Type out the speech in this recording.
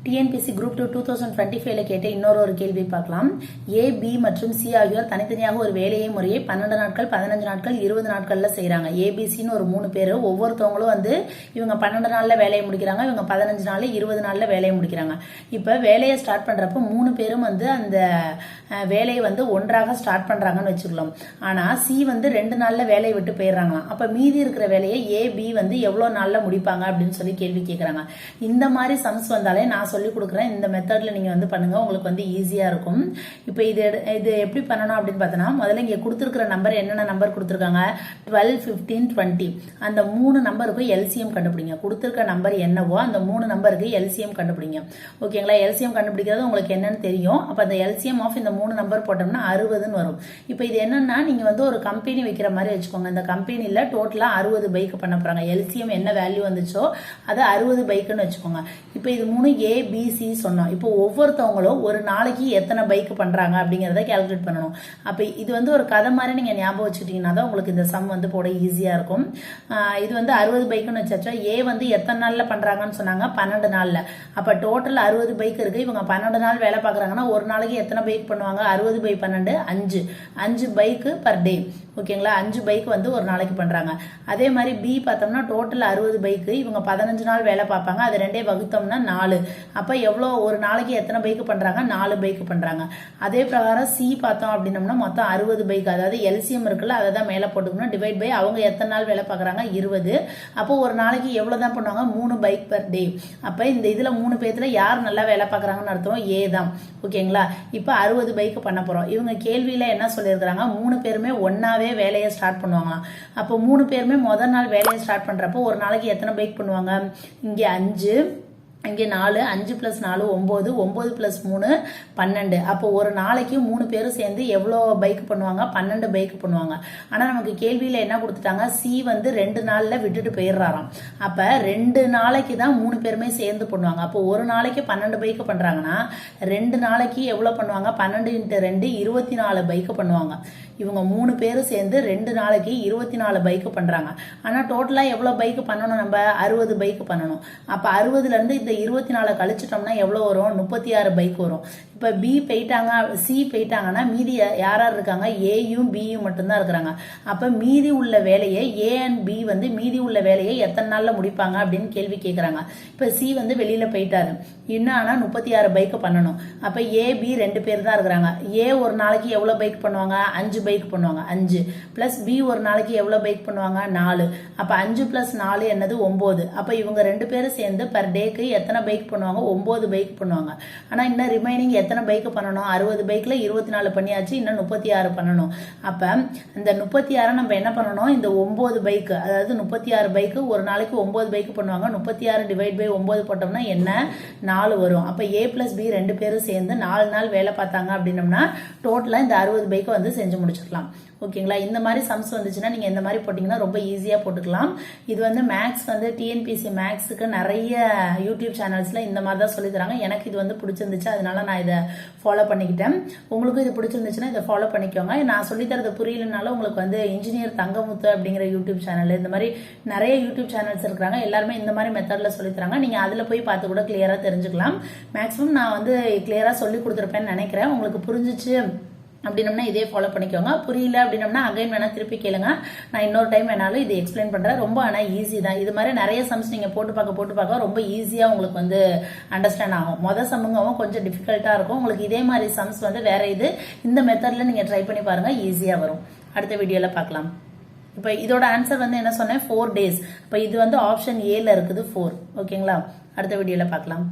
TNPSC group 2 2025 கேட்ட இன்னொரு கேள்வி பார்க்கலாம். ஏ, பி மற்றும் சி ஆகியோர் தனித்தனியாக ஒரு வேலையை முறையை 12 நாட்கள், 15 நாட்கள், 20 நாட்கள்ல செய்யறாங்க. ஏபிசின்னு ஒரு 3 பேரு, ஒவ்வொருத்தவங்களும் இவங்க 12 நாள்ல வேலையை முடிக்கிறாங்க, இவங்க 15 நாள்ல 20 நாள்ல வேலையை முடிக்கிறாங்க. இப்ப வேலையை ஸ்டார்ட் பண்றப்ப 3 பேரும் அந்த வேலையை ஒன்றாக ஸ்டார்ட் பண்றாங்கன்னு வச்சுக்கலாம். ஆனா சி 2 நாள்ல வேலையை விட்டு போயிடுறாங்களாம். அப்ப மீதி இருக்கிற வேலையை ஏ, பி எவ்வளவு நாள்ல முடிப்பாங்க அப்படின்னு சொல்லி கேள்வி கேட்கறாங்க. இந்த மாதிரி சம்ஸ் வந்தாலே நான் சொல்லி கொடுக்குறேன். இந்த மெத்தட்ல நீங்க பண்ணுங்க, உங்களுக்கு ஈஸியா இருக்கும். இப்போ இது எப்படி பண்ணணும் அப்படின்னு பார்த்தோன்னா, முதல்ல இங்க கொடுத்துருக்கிற நம்பர் என்னென்ன நம்பர் கொடுத்துருக்காங்க, 12, 15, 20 அந்த 3 நம்பருக்கு எல்சிஎம் கண்டுபிடிங்க. கொடுத்துருக்க நம்பர் என்னவோ அந்த 3 நம்பருக்கு எல்சிஎம் கண்டுபிடிங்க. ஓகேங்களா? எல்சிஎம் கண்டுபிடிக்கிறது உங்களுக்கு என்னன்னு தெரியும். அப்ப அந்த எல்சிஎம் ஆஃப் இந்த 3 நம்பர் போட்டோம்னா 60ன்னு வரும். இப்போ இது என்னன்னா, நீங்க ஒரு கம்பெனி வைக்கிற மாதிரி வச்சுக்கோங்க. இந்த கம்பெனில டோட்டலா 60 பைக் பண்ண போறாங்க. எல்சிஎம் என்ன வேல்யூ வந்துச்சோ அது 60 பைக்குன்னு வச்சுக்கோங்க. இப்போ இது 3 ஏ, பி, சி சொன்னோம். இப்போ ஒவ்வொருத்தவங்களும் ஒரு நாளைக்கு எத்தனை பைக் பண்றாங்க அப்படிங்கறத கால்குலேட் பண்ணணும். அப்ப இது ஒரு கதை மாதிரி நீங்க ஞாபகம் வச்சுக்கிட்டீங்கன்னா தான் உங்களுக்கு இந்த சம் போட ஈஸியா இருக்கும். இது 60 பைக்குன்னு வச்சாச்சா, ஏ எத்தனை நாள்ல பண்றாங்கன்னு சொன்னாங்க, 12 நாள்ல. அப்ப டோட்டல் 60 பைக் இருக்கு. இவங்க 12 நாள் வேலை பாக்குறாங்கன்னா ஒரு நாளைக்கு எத்தனை பைக் பண்ணுவாங்க, 60 பை 12 5 பைக் பர் டே. ஓகேங்களா? 5 பைக் ஒரு நாளைக்கு பண்றாங்க. அதே மாதிரி பி பார்த்தோம்னா டோட்டல் 60 பைக், இவங்க 15 நாள் வேலை பார்ப்பாங்க. அது 2 வகுத்தோம்னா 4. அப்ப எவ்வளவு ஒரு நாளைக்கு எத்தனை பைக் பண்றாங்க, 4 பைக் பண்றாங்க. அதே பிரகாரம் சி பார்த்தோம் அப்படின்னம்னா மொத்தம் 60 பைக், அதாவது எல்சிஎம் இருக்குல்ல அதை தான் மேல போட்டுக்கணும். டிவைட் பை அவங்க எத்தனை நாள் வேலை பார்க்கறாங்க, 20. அப்போ ஒரு நாளைக்கு எவ்வளவுதான் பண்ணுவாங்க, 3 பைக் பர் டே. அப்ப இந்த இதுல 3 பேத்துல யார் நல்லா வேலை பார்க்கறாங்கன்னு அர்த்தம், ஏ தான். ஓகேங்களா? இப்ப 60 பைக் பண்ண போறோம். இவங்க கேள்வியில என்ன சொல்லியிருக்காங்க, 3 பேருமே ஒன்னாவே வேலையை ஸ்டார்ட் பண்ணுவாங்களாம். அப்போ 3 பேருமே முதல் நாள் வேலையை ஸ்டார்ட் பண்றப்போ ஒரு நாளைக்கு எத்தனை பைக் பண்ணுவாங்க, இங்க 5, இங்கே 4, 5 + 4 9, 9 + 3 12. அப்போ ஒரு நாளைக்கு 3 பேரும் சேர்ந்து எவ்வளோ பைக் பண்ணுவாங்க, 12 பைக் பண்ணுவாங்க. ஆனா நமக்கு கேள்வியில என்ன கொடுத்துட்டாங்க, சி 2 நாள்ல விட்டுட்டு போயிடுறாராம். அப்ப 2 நாளைக்கு தான் 3 பேருமே சேர்ந்து பண்ணுவாங்க. அப்போ ஒரு நாளைக்கு 12 பைக் பண்றாங்கன்னா 2 நாளைக்கு எவ்வளவு பண்ணுவாங்க, 12 × 2 24 பைக் பண்ணுவாங்க. இவங்க 3 பேரும் சேர்ந்து 2 நாளைக்கு 24 பைக் பண்றாங்க. ஆனா டோட்டலா எவ்வளவு பைக் பண்ணணும், நம்ம 60 பைக் பண்ணணும். அப்ப 60ல இருந்து இந்த 24 கழிச்சிட்டோம்னா எவ்வளவு வரும், 36 பைக் வரும். இப்ப பி போயிட்டாங்க, சி போயிட்டாங்கன்னா மீதி யார் இருக்காங்க, ஏயும் பியும் மட்டும்தான் இருக்கிறாங்க. அப்ப மீதி உள்ள வேலையை ஏ அண்ட் பி மீதி உள்ள வேலையை எத்தனை நாள்ல முடிப்பாங்க அப்படின்னு கேள்வி கேட்கறாங்க. இப்ப சி வெளியில போயிட்டாரு, இன்னும் ஆனா 36 பைக் பண்ணணும். அப்ப ஏ, பி 2 பேர் தான் இருக்கிறாங்க. ஏ ஒரு நாளைக்கு எவ்வளவு பைக் பண்ணுவாங்க, 5 பைக் பண்ணுவாங்க. 5 பிளஸ் பி ஒரு நாளைக்கு எவ்வளவு பைக் பண்ணுவாங்க, 4. அப்ப 5 + 4 என்னது 9. அப்ப இவங்க 2 பேரும் சேர்ந்து பர் டேக்கு எத்தனை பைக் பண்ணுவாங்க, 9 பைக் பண்ணுவாங்க. ஆனா இன்னும் ரிமைனிங் எத்தனை பைக் பண்ணணும், 60 பைக்ல 24 பண்ணியாச்சு, இன்னும் 36 பண்ணணும். அப்ப இந்த 36 நம்ம என்ன பண்ணணும், இந்த 9 பைக், அதாவது 36 பைக் ஒரு நாளைக்கு 9 பைக் பண்ணுவாங்க. 36 டிவைட் பை 9 போட்டோம்னா என்ன, 4 வரும். அப்ப ஏ பிளஸ் பி 2 பேரும் சேர்ந்து 4 நாள் வேலை பார்த்தாங்க அப்படின்னம்னா டோட்டலா இந்த 60 பைக் செஞ்சு முடிச்சிடலாம். ஓகேங்களா? இந்த மாதிரி சம்ஸ் வந்துச்சுன்னா நீங்க இந்த மாதிரி போட்டீங்கன்னா ரொம்ப ஈஸியா போட்டுக்கலாம். இது மேக்ஸ் டிஎன்பிஎஸ்சி மேக்ஸுக்கு நிறைய யூடியூப் சேனல்ஸ்ல இந்த மாதிரி தான் சொல்லி தராங்க. எனக்கு இது பிடிச்சிருந்துச்சு, அதனால நான் இதை ஃபாலோ பண்ணிக்கிட்டேன். உங்களுக்கும் இது பிடிச்சிருந்துச்சுன்னா இதை ஃபாலோ பண்ணிக்கோங்க. நான் சொல்லி தரது புரியலனாலும் உங்களுக்கு இன்ஜினியர் தங்கமுத்து அப்படிங்கிற யூடியூப் சேனல், இந்த மாதிரி நிறைய யூடியூப் சேனல்ஸ் இருக்கிறாங்க. எல்லாருமே இந்த மாதிரி மெத்தட்ல சொல்லி தராங்க. நீங்க அதுல போய் பார்த்து கூட கிளியரா தெரிஞ்சுக்கலாம். மேக்ஸிமம் நான் கிளியரா சொல்லி கொடுத்துருப்பேன்னு நினைக்கிறேன். உங்களுக்கு புரிஞ்சிச்சு அப்படின்னம்னா இதே ஃபாலோ பண்ணிக்கோங்க. புரியல அப்படின்னம்னா அகைன் வேணா திருப்பி கேளுங்க, நான் இன்னொரு டைம் வேணாலும் இது எக்ஸ்பிளைன் பண்றேன். ரொம்ப ஆனா ஈஸி தான். இது மாதிரி நிறைய சம்ஸ் நீங்க போட்டு பார்க்க ரொம்ப ஈஸியா உங்களுக்கு அண்டர்ஸ்டாண்ட் ஆகும். மொதல் சம்முங்கவும் கொஞ்சம் டிஃபிகல்ட்டா இருக்கும். உங்களுக்கு இதே மாதிரி சம்ஸ் வேற இந்த மெத்தட்ல நீங்க ட்ரை பண்ணி பாருங்க, ஈஸியா வரும். அடுத்த வீடியோல பார்க்கலாம். இப்ப இதோட ஆன்சர் என்ன சொன்னேன், 4 days. இப்ப இது ஆப்ஷன் ஏல இருக்குது 4. ஓகேங்களா? அடுத்த வீடியோல பார்க்கலாம்.